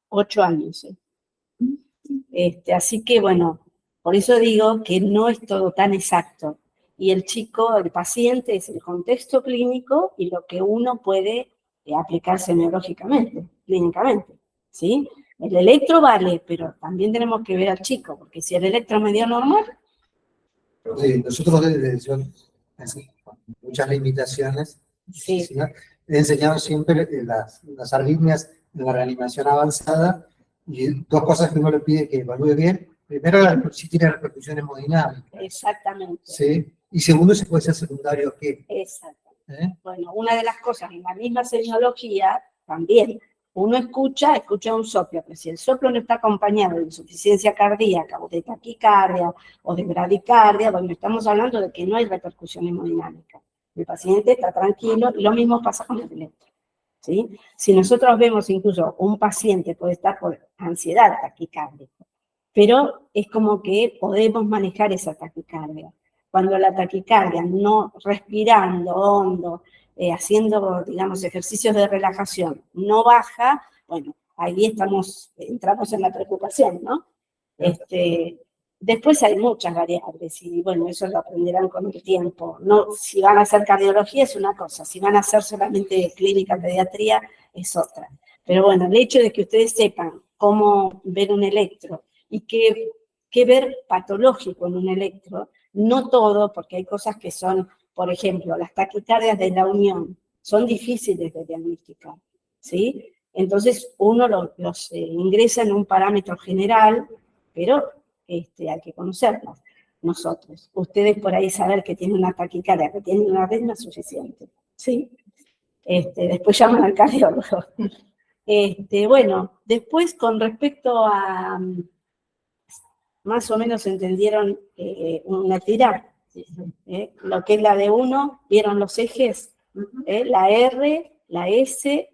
8 años. Así que bueno, por eso digo que no es todo tan exacto. Y el chico, el paciente, es el contexto clínico y lo que uno puede aplicar semiológicamente, clínicamente, ¿sí? El electro vale, pero también tenemos que ver al chico, porque si el electro me dio normal, Sí, nosotros yo, así, con muchas limitaciones, sí, ¿sí? He enseñado siempre las arritmias en la reanimación avanzada, y dos cosas que uno le pide que evalúe bien. Primero, si tiene repercusión hemodinámica, exactamente, ¿sí? Y segundo, si puede ser secundario o qué. exacto. ¿Eh? Bueno, una de las cosas en la misma semiología, también, uno escucha un soplo, pero si el soplo no está acompañado de insuficiencia cardíaca o de taquicardia o de bradicardia, bueno, estamos hablando de que no hay repercusión hemodinámica. El paciente está tranquilo y lo mismo pasa con el electro, ¿sí? Si nosotros vemos incluso un paciente puede estar por ansiedad taquicárdica, pero es como que podemos manejar esa taquicardia. Cuando la taquicardia, no respirando hondo, haciendo, digamos, ejercicios de relajación, no baja, bueno, ahí entramos en la preocupación, ¿no? Después hay muchas variables y, bueno, eso lo aprenderán con el tiempo. No, si van a hacer cardiología es una cosa, si van a hacer solamente clínica, pediatría, es otra. Pero bueno, el hecho de que ustedes sepan cómo ver un electro y qué ver patológico en un electro, no todo, porque hay cosas que son, por ejemplo, las taquicardias de la unión, son difíciles de diagnosticar, ¿sí? Entonces, uno los ingresa en un parámetro general, pero hay que conocerlos nosotros. Ustedes por ahí saber que tienen una taquicardia, que tienen una arritmia suficiente, ¿sí? Después llaman al cardiólogo. Bueno, después con respecto a, más o menos entendieron una tirada. Lo que es la D1, ¿vieron los ejes? La R, la S.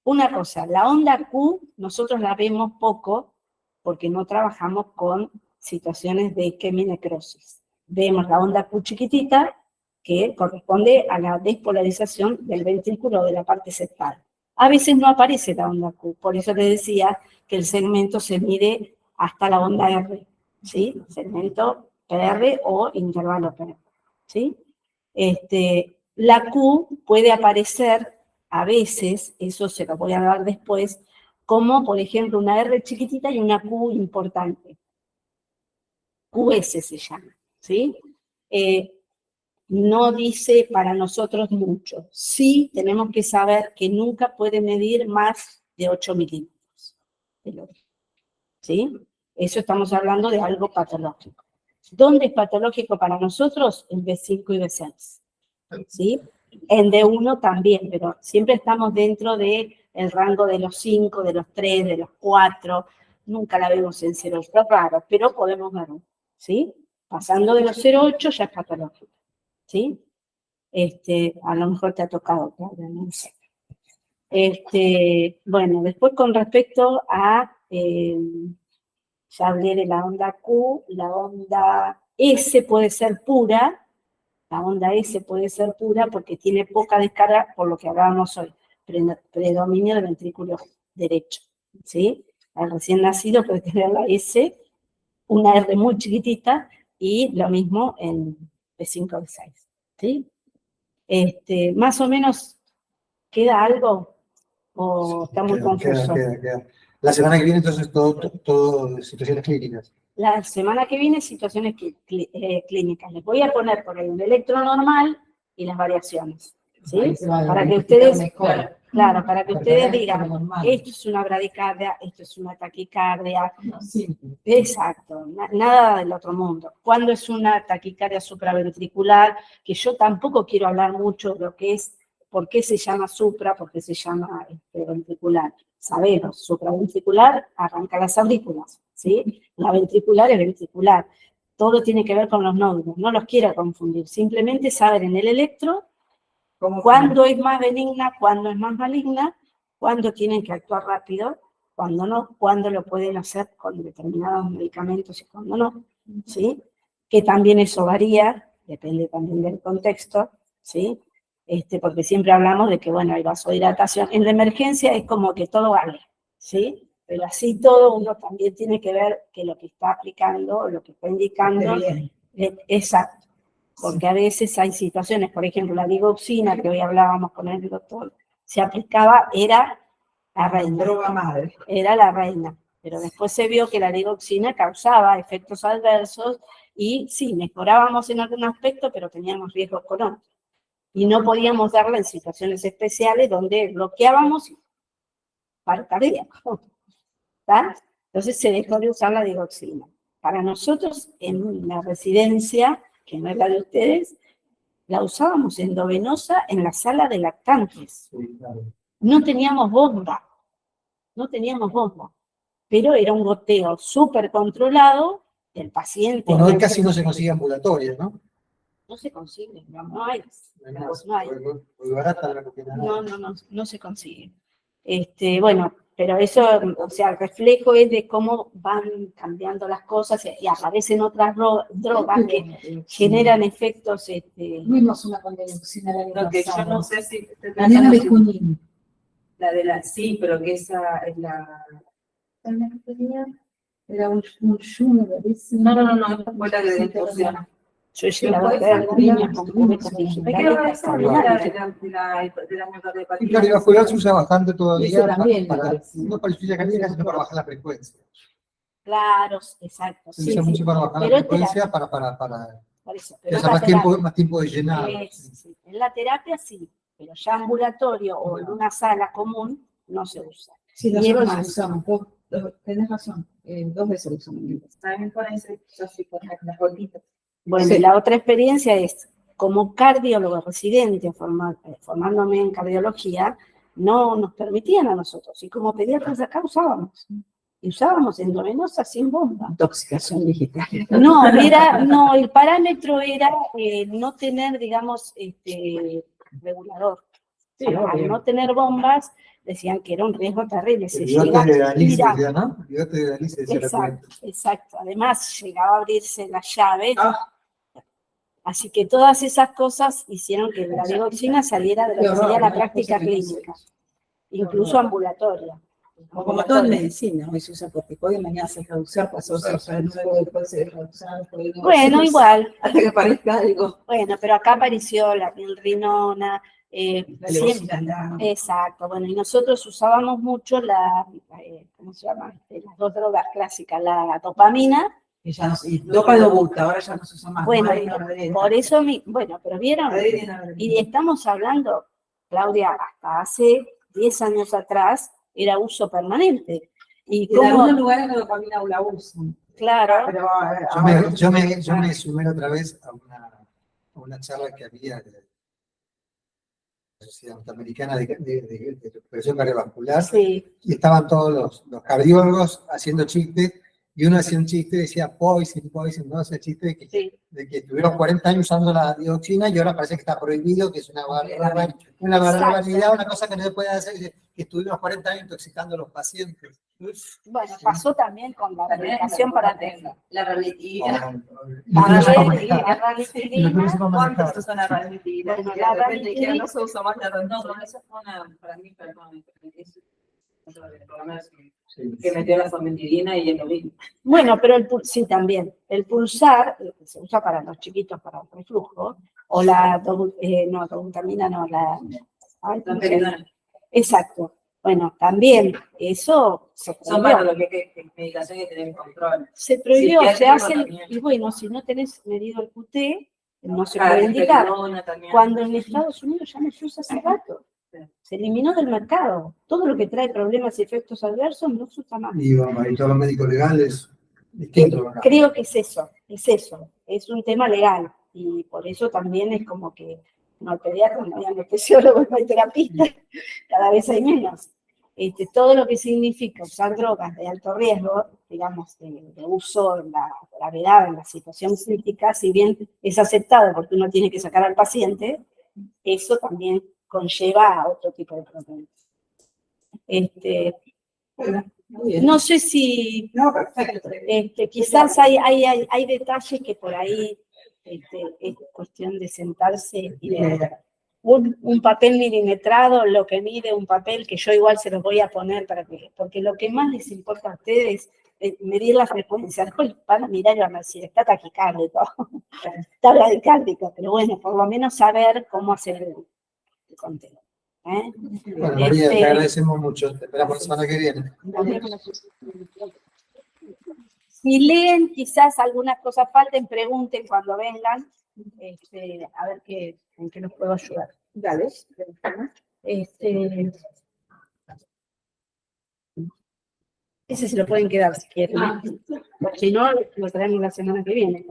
Una cosa, la onda Q nosotros la vemos poco porque no trabajamos con situaciones de isquemia y necrosis. Vemos la onda Q chiquitita que corresponde a la despolarización del ventrículo de la parte septal. A veces no aparece la onda Q, por eso les decía que el segmento se mide hasta la onda R, ¿sí? Segmento PR o intervalo PR, ¿sí? La Q puede aparecer a veces, eso se lo voy a dar después, como por ejemplo una R chiquitita y una Q importante. QS se llama, ¿sí? No dice para nosotros mucho. Sí tenemos que saber que nunca puede medir más de 8 milímetros. ¿Sí? Eso estamos hablando de algo patológico. ¿Dónde es patológico para nosotros? En B5 y B6. ¿Sí? En D1 también, pero siempre estamos dentro del rango de los 5, de los 3, de los 4. Nunca la vemos en 0,8, es raro, pero podemos verlo. ¿Sí? Pasando de los 0,8 ya es patológico. ¿Sí? A lo mejor te ha tocado, Claudia, no sé. Bueno, después con respecto a, ya hablé de la onda Q, la onda S puede ser pura, la onda S puede ser pura porque tiene poca descarga, por lo que hablábamos hoy, predominio del ventrículo derecho, ¿sí? Al recién nacido puede tener la S, una R muy chiquitita, y lo mismo en B5 o B6, ¿sí? Más o menos, ¿queda algo? ¿O está muy confuso? Queda. La semana que viene, entonces, todo situaciones clínicas. La semana que viene, situaciones clínicas. Les voy a poner por ahí un electro normal y las variaciones, ¿sí? Para que ustedes, claro, para que ustedes digan, esto es una bradicardia, esto es una taquicardia. Exacto, nada del otro mundo. ¿Cuándo es una taquicardia supraventricular? Que yo tampoco quiero hablar mucho de lo que es, por qué se llama supra, por qué se llama ventricular. Sabemos, supraventricular arranca las aurículas, ¿sí? La ventricular es ventricular. Todo tiene que ver con los nódulos, no los quiero confundir. Simplemente saber en el electro cuándo es más benigna, cuándo es más maligna, cuándo tienen que actuar rápido, cuándo no, cuándo lo pueden hacer con determinados medicamentos y cuándo no, ¿sí? Que también eso varía, depende también del contexto, ¿sí? Porque siempre hablamos de que, bueno, hay vasodilatación. En la emergencia es como que todo vale, ¿sí? Pero así todo uno también tiene que ver que lo que está aplicando, lo que está indicando, exacto. Porque a veces hay situaciones, por ejemplo, la digoxina, que hoy hablábamos con el doctor, se aplicaba, era la reina. Droga madre. Era la reina. Pero después se vio que la digoxina causaba efectos adversos y sí, mejorábamos en algún aspecto, pero teníamos riesgos con otros. Y no podíamos darla en situaciones especiales donde bloqueábamos paro cardíaco. ¿Está? Entonces se dejó de usar la digoxina. Para nosotros, en la residencia, que no es la de ustedes, la usábamos endovenosa en la sala de lactantes. Sí, claro. No teníamos bomba. no teníamos bomba, pero era un goteo súper controlado del paciente. Bueno, hoy casi no se consigue ambulatorio, ¿no? No se consigue, no hay. No hay. Muy barata la cocaína. No se consigue. Bueno, pero eso, o sea, el reflejo es de cómo van cambiando las cosas y aparecen otras drogas que generan efectos. Tuvimos una condenucina el año Lo que yo pasado. no sé si La nena de Junín. la de la, sí, pero que esa es la. Era un Juno, dice. No, esta fue la de distorsión. Yo he llegado a ver niños con cubetas Me digitales quedo con esa de extraordinarias. la Y cardiovascular se usa bastante todavía Eso también, para, me parece. no para insuficiencia cardíaca, sino para bajar la frecuencia. Claro, exacto. Se Sí, usa sí. mucho para bajar la Pero frecuencia, para por eso, que pero haya la terapia. más tiempo de llenado. Sí. En la terapia sí, pero ya ambulatorio o en una sala común no se usa. Sí, Y nosotros es la más, usamos, tenés razón, 2 veces lo usamos. También con ese, yo sí con las gotitas. bueno, Sí. la otra experiencia es, como cardiólogo residente, formándome en cardiología, no nos permitían a nosotros, y como pediatras acá usábamos. Y usábamos endovenosa sin bomba. Intoxicación digital. No, el parámetro era no tener, digamos, regulador. Sí, Al obvio. no tener bombas, decían que era un riesgo terrible. Se El bigote llega de a Alice, tirar. decía, ¿no? El bigote de Alice decía la Exacto, exacto. Además, llegaba a abrirse la llave. Ah. Así que todas esas cosas hicieron que la dioxina saliera de lo que sería la práctica clínica, incluso ambulatoria. Como todo en medicina, hoy se usa corticoide, mañana se reducir, pasó a usar el nuevo, después se reducir. Bueno, igual. Hasta que aparezca algo. Bueno, pero acá apareció la milrinona. La Siempre. leucina. Exacto, bueno, y nosotros usábamos mucho ¿cómo se llama? Las dos drogas clásicas, la dopamina. Y ya no, y dopa-dobuta, ahora ya no se usa más. Bueno, Noradrenalina. por eso, bueno, pero vieron, y estamos hablando, Claudia, hasta hace 10 años atrás era uso permanente. Y En algunos como, lugares la dopamina la usan. claro, Pero Yo me sumé otra vez a una charla que había de la Sociedad Norteamericana de Recuperación Cardiovascular, sí, y estaban todos los cardiólogos haciendo chistes, y uno hacía un chiste y decía poison, no hacía chiste sí. de que estuvieron 40 años usando la dioxina y ahora parece que está prohibido, que es una barbaridad, una cosa que no se puede hacer, que estuvimos 40 años intoxicando a los pacientes. Bueno, pasó también con la medicación para tener. La ranitidina. ¿Cuántos se usan la ranitidina? Bueno, Y la de repente dijeron, ranitidina- no se usa más la ranitidina. No, eso fue una, para mí, perdón, por lo menos que metió la famintidina y es lo mismo. Bueno, pero sí, también. El pulsar, que se usa para los chiquitos para el reflujo, o dobutamina, no, ay, ¿cómo se llama? Exacto. Bueno, también eso se Son para prohibió. lo que medicación que tienen control. Se prohibió, Sí, se hace, también. y bueno, si no tenés medido el QT, no se Cada puede indicar. risperidona también. Cuando en Estados Unidos ya no se usa hace rato. Se eliminó del mercado. Todo lo que trae problemas y efectos adversos no se usa más. Y bueno, y todos los médicos legales, distinto, ¿verdad? Creo que es eso, es un tema legal y por eso también es como que no hay pediatras, no hay anestesiólogos, no hay terapistas, cada vez hay menos. Todo lo que significa usar drogas de alto riesgo, digamos, de uso en la gravedad, en la situación crítica, si bien es aceptado porque uno tiene que sacar al paciente, eso también conlleva a otro tipo de problemas. No sé si No, perfecto. quizás hay detalles que por ahí es cuestión de sentarse y ver. Un papel milimetrado, lo que mide un papel, que yo igual se los voy a poner porque lo que más les importa a ustedes es medir la frecuencia. Después van a mirar y van a decir, está taquicárdico, está bradicárdico, pero bueno, por lo menos saber cómo hacer el conteo. Bueno, María, te agradecemos mucho. Te esperamos la semana que viene. Si leen, quizás algunas cosas falten, pregunten cuando vengan, a ver en qué los puedo ayudar. Dale. Ese se lo pueden quedar si quieren. Si no, lo traemos la semana que viene.